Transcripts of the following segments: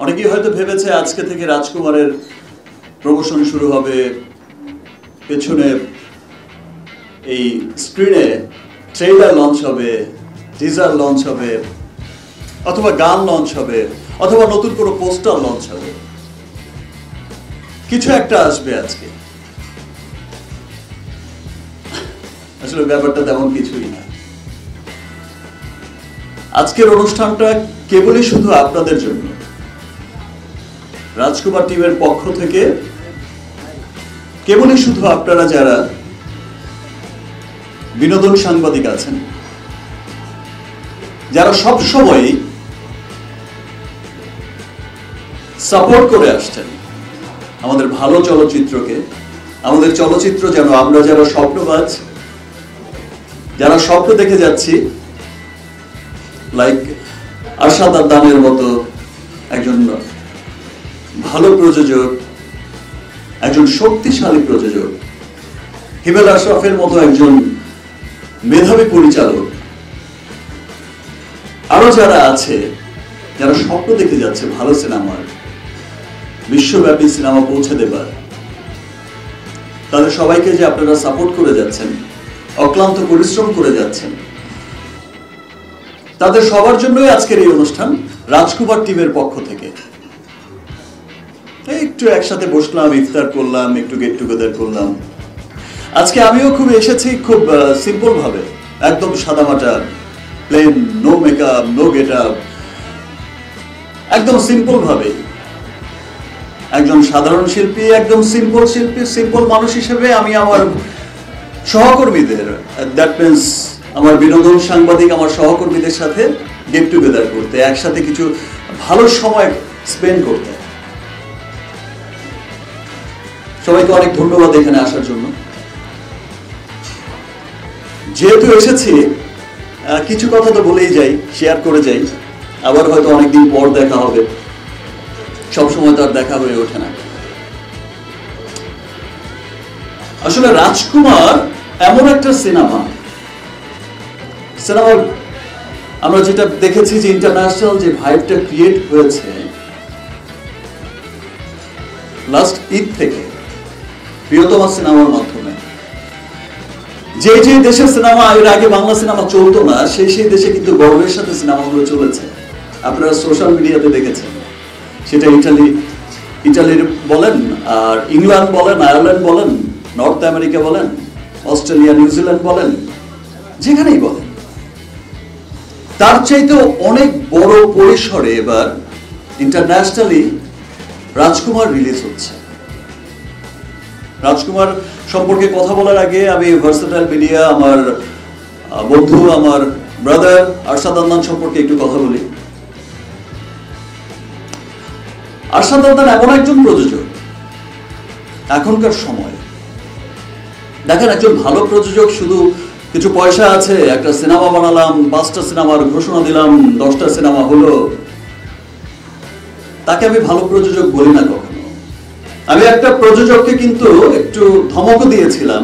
অনেকেই হয়তো ভেবেছে আজকে থেকে রাজকুমারের প্রমোশন শুরু হবে, পেছনে এই স্ক্রিনে ট্রেইলার লঞ্চ হবে, টিজার লঞ্চ হবে, অথবা গান লঞ্চ হবে, অথবা নতুন কোনো পোস্টার লঞ্চ হবে। কিছু একটা আসবে আজকে। আসলে ব্যাপারটা তেমন কিছুই না। আজকের অনুষ্ঠানটা কেবলই শুধু আপনাদের জন্য। রাজকুমার টিমের পক্ষ থেকে কেবলই শুধু আপনারা যারা বিনোদন সাংবাদিক আছেন, যারা সব সময় সাপোর্ট করে আসছেন আমাদের ভালো চলচ্চিত্রকে, আমাদের চলচ্চিত্র যেন আমরা যারা স্বপ্নবাজ, যারা স্বপ্ন দেখে যাচ্ছি, লাইক আরশাদ আদনানের মতো একজন ভালো প্রযোজক, একজন শক্তিশালী প্রযোজক, হিমেল আশরাফের মতো একজন মেধাবী পরিচালক, আরো যারা আছে যারা স্বপ্ন দেখে যাচ্ছে ভালো সিনেমার, বিশ্বব্যাপী সিনেমা পৌঁছে দেবার, তাদের সবাইকে যে আপনারা সাপোর্ট করে যাচ্ছেন, অক্লান্ত পরিশ্রম করে যাচ্ছেন, তাদের সবার জন্যই আজকের এই অনুষ্ঠান রাজকুমার টিমের পক্ষ থেকে। একটু একসাথে বসলাম, ইফতার করলাম, একটু গেট টুগেদার করলাম। আজকে আমিও খুব এসেছি খুব সিম্পল ভাবে, একদম সাদামাটা, plain, no makeup, no get up, একদম সিম্পল ভাবে একজন সাধারণ শিল্পী, একদম সিম্পল শিল্পী, সিম্পল মানুষ হিসেবে আমি আমার সহকর্মীদের, দ্যাট মিনস আমার বিনোদন সাংবাদিক আমার সহকর্মীদের সাথে গেট টুগেদার করতে, একসাথে কিছু ভালো সময় স্পেন্ড করতে। সবাইকে অনেক ধন্যবাদ এখানে আসার জন্য। যেহেতু এসেছি, কিছু কথা তো বলেই যাই, শেয়ার করে যাই, আবার হয়তো অনেকদিন পর দেখা হবে, সবসময় তো আর দেখা হয়ে ওঠে না। আসলে রাজকুমার এমন একটা সিনেমা আমরা যেটা দেখেছি যে ইন্টারন্যাশনাল যে ভাইবটা ক্রিয়েট হয়েছে লাস্ট ঈদ থেকে প্রিয়তমা সিনেমার মাধ্যমে, যে যে দেশের সিনেমা এর আগে বাংলা সিনেমা চলতো না, সেই দেশে কিন্তু গর্বের সাথে সিনেমাগুলো চলেছে। আপনারা সোশ্যাল মিডিয়াতে দেখেছেন, সেটা ইটালির বলেন, আর ইংল্যান্ড বলেন, আয়ারল্যান্ড বলেন, নর্থ আমেরিকা বলেন, অস্ট্রেলিয়া, নিউজিল্যান্ড বলেন, যেখানেই বলেন, তার চাইতেও অনেক বড় পরিসরে এবার ইন্টারন্যাশনালি রাজকুমার রিলিজ হচ্ছে। রাজকুমার সম্পর্কে কথা বলার আগে আমি ভার্সেটাইল মিডিয়া, আমার বন্ধু, আমার ব্রাদার আরশাদ আদনান সম্পর্কে একটু কথা বলি। আরশাদ আদনান এমন একজন প্রযোজক এখনকার সময়, দেখেন, একজন ভালো প্রযোজক শুধু কিছু পয়সা আছে, একটা সিনেমা বানালাম, 5টা সিনেমার ঘোষণা দিলাম, 10টা সিনেমা হলো, তাকে আমি ভালো প্রযোজক বলি না কখনো। আমি একটা প্রযোজককে কিন্তু একটু ধমক দিয়েছিলাম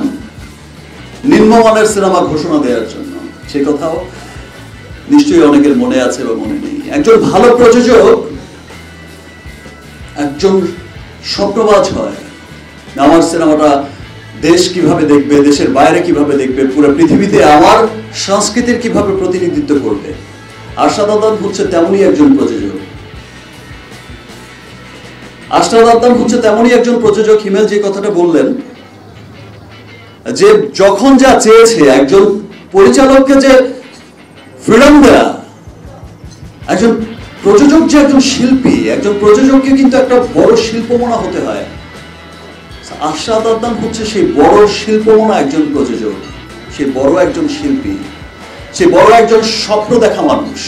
নিম্নমানের সিনেমা ঘোষণা দেওয়ার জন্য, সে কথাও নিশ্চয়ই অনেকের মনে আছে বা মনে নেই। একজন ভালো প্রযোজক একজন স্বপ্নবাজ হয়, আমার সিনেমাটা দেশ কিভাবে দেখবে, দেশের বাইরে কিভাবে দেখবে, পুরো পৃথিবীতে আমার সংস্কৃতির কিভাবে প্রতিনিধিত্ব করবে। আরশাদ আদনান হচ্ছে তেমনই একজন প্রযোজক। আরশাদ আদনান হচ্ছে তেমনই একজন প্রযোজক। হিমেল যে কথাটা বললেন যে যখন যা চেয়েছে, একজন পরিচালককে যে ফ্রিডম দেয়া, একজন প্রযোজক যে একজন শিল্পী, একজন প্রযোজককে কিন্তু একটা বড় শিল্পমনা হতে হয়। আরশাদ আদনান হচ্ছে সেই বড় শিল্পমনা একজন প্রযোজক, সেই বড় একজন শিল্পী, সেই বড় একজন স্বপ্ন দেখা মানুষ,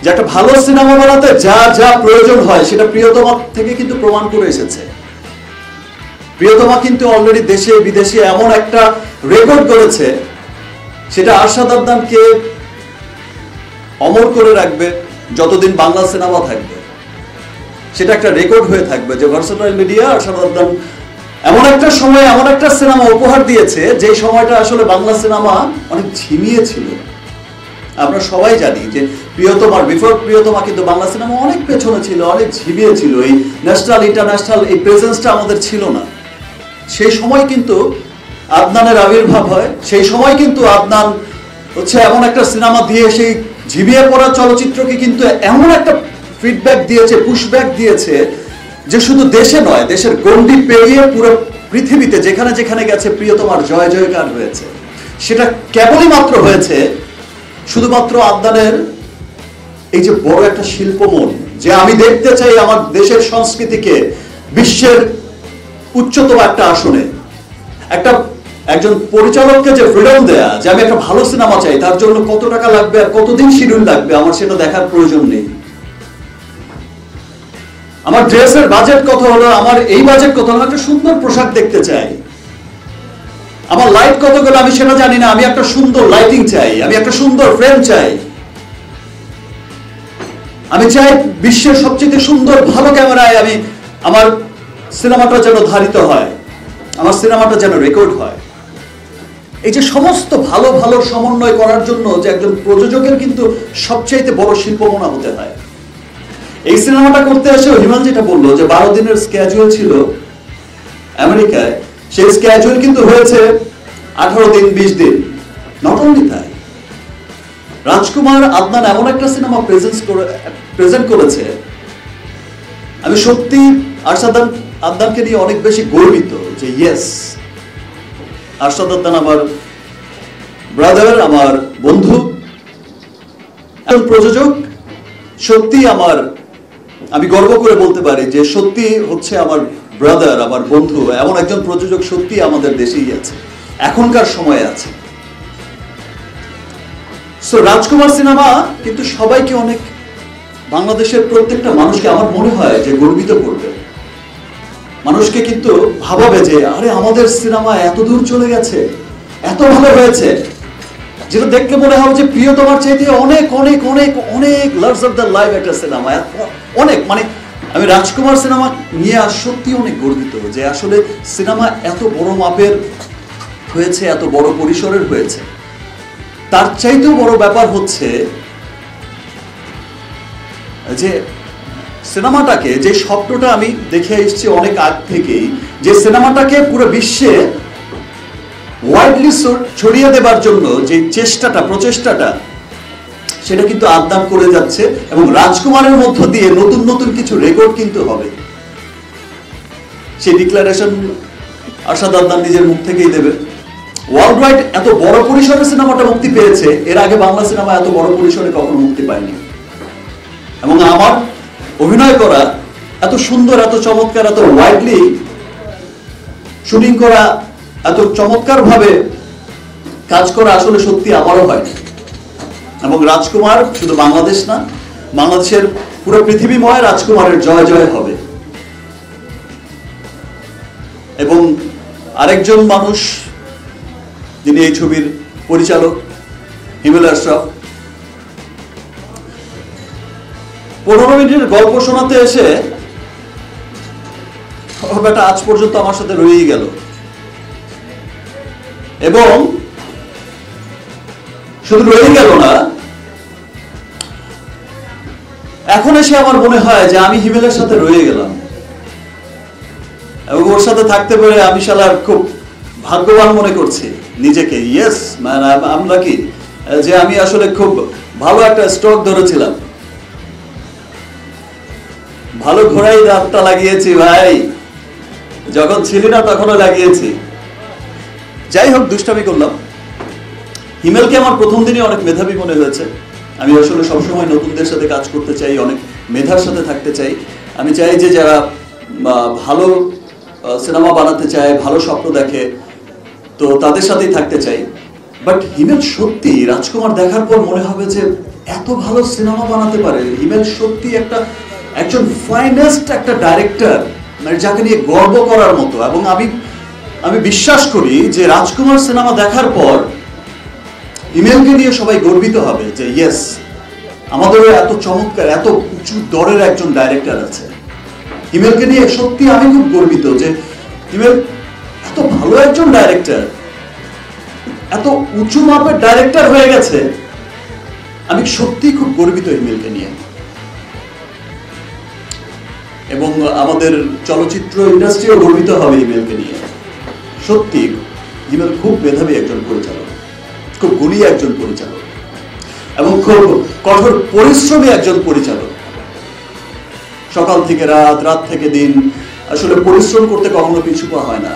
যে একটা ভালো সিনেমা বানাতে যা যা প্রয়োজন হয় সেটা প্রিয়তমা থেকে কিন্তু প্রমাণ করে এসেছে। প্রিয়তমা কিন্তু অলরেডি দেশে বিদেশে এমন একটা রেকর্ড করেছে, সেটা আরশাদ আদনানকে অমর করে রাখবে যতদিন বাংলা সিনেমা থাকবে। সেটা একটা রেকর্ড হয়ে থাকবে যে ভার্সেটাইল মিডিয়া আরশাদ আদনান এমন একটা সময় এমন একটা সিনেমা উপহার দিয়েছে, যে সময়টা আসলে বাংলা সিনেমা অনেক ঝিমিয়ে ছিল। আমরা সবাই জানি যে প্রিয়তমার বিফোর প্রিয়তমা কিন্তু বাংলা সিনেমা অনেক পেছনে ছিল, অনেক ঝিমিয়ে ছিল, এই ন্যাশনাল ইন্টারন্যাশনাল এই প্রেজেন্সটা আমাদের ছিল না। সেই সময় কিন্তু আদনানের আবির্ভাব হয়, সেই সময় কিন্তু আদনান হচ্ছে এমন একটা সিনেমা দিয়ে সেই ঝিমিয়ে পড়া চলচ্চিত্রকে কিন্তু এমন একটা ফিডব্যাক দিয়েছে, পুশব্যাক দিয়েছে, যে শুধু দেশে নয়, দেশের গণ্ডি পেরিয়ে পুরো পৃথিবীতে যেখানে যেখানে গেছে প্রিয়তমার জয় জয়গান হয়েছে। সেটা কেবলই মাত্র হয়েছে শুধুমাত্র আদনানের এই যে বড় একটা শিল্পমন, যে আমি দেখতে চাই আমার দেশের সংস্কৃতিকে বিশ্বের উচ্চতম একটা আসনে, একজন পরিচালককে যে ফ্রিডম দেয়া, যে আমি একটা ভালো সিনেমা চাই, তার জন্য কত টাকা লাগবে আর কতদিন শিডিউল লাগবে আমার সেটা দেখার প্রয়োজন নেই। আমার ড্রেসের বাজেট কত হলো, আমার এই বাজেট কত হলো, একটা সুন্দর পোশাক দেখতে চাই। আমার লাইট কত গেল আমি সেটা জানি না, আমি একটা সুন্দর লাইটিং চাই, আমি একটা সুন্দর ফ্রেম চাই, আমি চাই বিশ্বের সবচেয়ে সুন্দর ভালো ক্যামেরায় আমি আমার সিনেমাটা যেন ধারিত হয়, আমার সিনেমাটা যেন রেকর্ড হয়। এই যে সমস্ত ভালো ভালো সমন্বয় করার জন্য যে একজন প্রযোজকের কিন্তু সবচাইতে বড় শিল্পমনা হতে হয়। এই সিনেমাটা করতে এসে হিমাল যেটা বললো যে 12 দিনের স্ক্যাজুয়াল ছিল আমেরিকায়, সেই স্ক্যাজুয়াল কিন্তু হয়েছে 18 দিন 20 দিন। নট অনলি তাই, রাজকুমার আদনান এমন একটা সিনেমা প্রেজেন্ট করেছে, আমি সত্যি আরশাদ আদনানকে নিয়ে অনেক বেশি গর্বিত যে ইয়েস, আরশাদ আদনান আমার ব্রাদার, আমার বন্ধু, একজন প্রযোজক। সত্যি আমি গর্ব করে বলতে পারি যে সত্যি হচ্ছে আমার ব্রাদার, আমার বন্ধু, এমন একজন প্রযোজক সত্যি আমাদের দেশেই আছে, এখনকার সময়ে আছে। সো রাজকুমার সিনেমা কিন্তু সবাইকে অনেক, বাংলাদেশের প্রত্যেকটা মানুষকে আমার মনে হয় যে গর্বিত করবে, মানুষকে কিন্তু ভাবাবে যে আরে আমাদের সিনেমা এত দূর চলে গেছে, এত ভালো হয়েছে, যেটা দেখলে মনে হবে যে প্রিয়তমার চাইতে অনেক অনেক অনেক অনেক লার্জ অফ দ্য লাইফ একটা সিনেমা, অনেক, মানে আমি রাজকুমার সিনেমা নিয়ে সত্যি অনেক গর্বিত যে আসলে সিনেমা এত বড় মাপের হয়েছে, এত বড় পরিসরের হয়েছে। তার চাইতেও বড় ব্যাপার হচ্ছে যে সিনেমাটাকে, যে স্বপ্নটা আমি দেখে এসেছি অনেক আগ থেকেই, যে সিনেমাটাকে পুরো বিশ্বে ওয়াইডলি ছড়িয়ে দেবার জন্য যে প্রচেষ্টাটা সেটা কিন্তু আদনান করে যাচ্ছে, এবং রাজকুমারের মধ্য দিয়ে নতুন নতুন কিছু রেকর্ড কিন্তু হবে। সেই ডিক্লারেশন আরশাদ আদনান নিজের মুখ থেকেই দেবে। ওয়ার্ল্ড ওয়াইড এত বড় পরিসরে সিনেমাটা মুক্তি পেয়েছে, এর আগে বাংলা সিনেমা এত বড় পরিসরে কখনো মুক্তি পায়নি। এবং আমার অভিনয় করা এত সুন্দর, এত চমৎকার, এত ওয়াইডলি শুটিং করা, এত চমৎকার ভাবে কাজ করা আসলে সত্যি আমারও হয়। এবং রাজকুমার শুধু বাংলাদেশ না, বাংলাদেশের পুরো পৃথিবীময় রাজকুমারের জয় জয় হবে। এবং আরেকজন মানুষ যিনি এই ছবির পরিচালক, হিমেল আশরাফ, 15 মিনিটের গল্প শোনাতে এসে ব্যাটা আজ পর্যন্ত আমার সাথে রয়েই গেল। এবং শুধু রয়ে গেল না, এখন এসে আমার মনে হয় যে আমি হিমেলের সাথে রয়ে গেলাম, এবং ওর সাথে থাকতে পেরে আমি শালার খুব ভাগ্যবান মনে করছি নিজেকে। ইয়েস ম্যান, আমরা কি যে আমি আসলে খুব ভালো একটা স্টক ধরেছিলাম, ভালো ঘোড়াই দাঁতটা লাগিয়েছি ভাই, যখন ছিলি না তখনও লাগিয়েছি। যাই হোক, দুষ্টামি করলাম। হিমেলকে আমার প্রথম দিনই অনেক মেধাবী মনে হয়েছে। আমি আসলে সবসময় নতুনদের সাথে কাজ করতে চাই, অনেক মেধার সাথে থাকতে চাই। আমি চাই যে যারা ভালো সিনেমা বানাতে চায়, ভালো স্বপ্ন দেখে, তো তাদের সাথেই থাকতে চাই। বাট হিমেল সত্যি রাজকুমার দেখার পর মনে হবে যে এত ভালো সিনেমা বানাতে পারে। হিমেল সত্যি একজন ফাইনেস্ট একটা ডাইরেক্টর, মানে যাকে নিয়ে গর্ব করার মতো। এবং আমি বিশ্বাস করি যে রাজকুমার সিনেমা দেখার পর হিমেলকে নিয়ে সবাই গর্বিত হবে যে ইয়েস, আমাদেরও এত চমৎকার, এত উঁচু দরের একজন ডাইরেক্টর আছে। হিমেলকে নিয়ে সত্যি আমি খুব গর্বিত যে হিমেল এত ভালো একজন ডাইরেক্টর, এত উঁচু মাপের ডাইরেক্টর হয়ে গেছে আমি সত্যি খুব গর্বিত হিমেলকে নিয়ে, এবং আমাদের চলচ্চিত্র ইন্ডাস্ট্রিও গর্বিত হবে হিমেলকে নিয়ে। সত্যি হিমেল খুব মেধাবী একজন পরিচালক, খুব গুণী একজন পরিচালক, এবং খুব কঠোর পরিশ্রমী একজন পরিচালক। সকাল থেকে রাত, রাত থেকে দিন, আসলে পরিশ্রম করতে কখনো পিছু পা হয় না।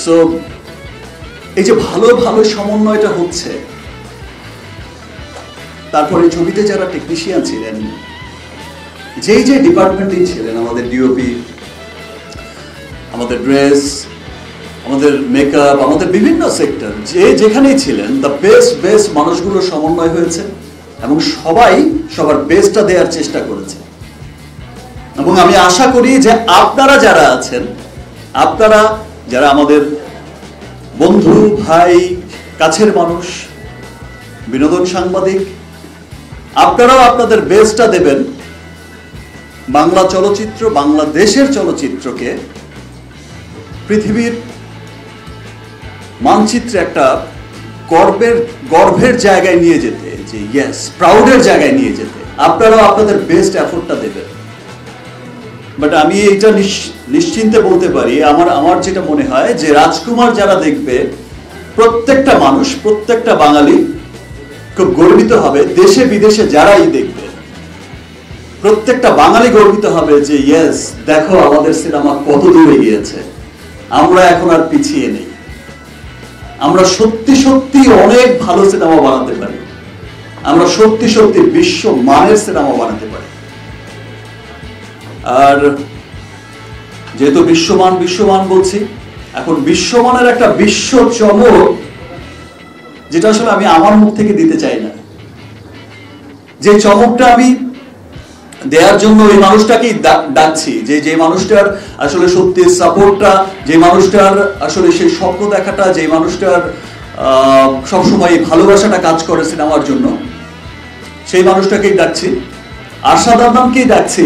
সো এই যে ভালো ভালো সমন্বয়টা হচ্ছে, তারপরে ছবিতে যারা টেকনিশিয়ান ছিলেন, যেই যে ডিপার্টমেন্টেই ছিলেন, আমাদের ডিওপি, আমাদের ড্রেস, আমাদের মেকআপ, আমাদের বিভিন্ন সেক্টর, যে যেখানেই ছিলেন, দ্য বেস্ট মানুষগুলোর সমন্বয় হয়েছে এবং সবাই সবার বেস্টটা দেওয়ার চেষ্টা করেছে। এবং আমি আশা করি যে আপনারা যারা আছেন, আপনারা যারা আমাদের বন্ধু, ভাই, কাছের মানুষ, বিনোদন সাংবাদিক, আপনারাও আপনাদের বেস্টটা দেবেন বাংলা চলচ্চিত্র, বাংলাদেশের চলচ্চিত্রকে পৃথিবীর মানচিত্রে একটা গর্বের জায়গায় নিয়ে যেতে, যে ইয়েস, প্রাউডের জায়গায় নিয়ে যেতে আপনারাও আপনাদের বেস্ট এফোর্টটা দেবেন। বাট আমি এটা নিশ্চিন্তে বলতে পারি, আমার যেটা মনে হয় যে রাজকুমার যারা দেখবে, প্রত্যেকটা মানুষ, প্রত্যেকটা বাঙালি খুব গর্বিত হবে। দেশে বিদেশে যারাই দেখবে, প্রত্যেকটা বাঙালি গর্বিত হবে যে ইয়েস, দেখো আমাদের সিনেমা কত দূরে গিয়েছে, আমরা এখন আর পিছিয়ে নেই, আমরা সত্যি সত্যি অনেক ভালো সিনেমা বানাতে পারি, আমরা সত্যি সত্যি বিশ্ব মানের সিনেমা বানাতে পারি। আর যেহেতু বিশ্বমান বলছি, এখন বিশ্বমানের একটা বিশ্ব চমক, যেটা আসলে আমি আমার মুখ থেকে দিতে চাই না, যে চমকটা আমি দেওয়ার জন্য ওই মানুষটাকেই ডাকছি, যে মানুষটার আসলে সত্যি সাপোর্টটা, যে মানুষটার আসলে সেই স্বপ্ন দেখাটা, যে মানুষটার সবসময় ভালোবাসাটা কাজ করে সিনেমার জন্য, সেই মানুষটাকেই ডাকছি, আরশাদ আদনানকেই ডাকছি।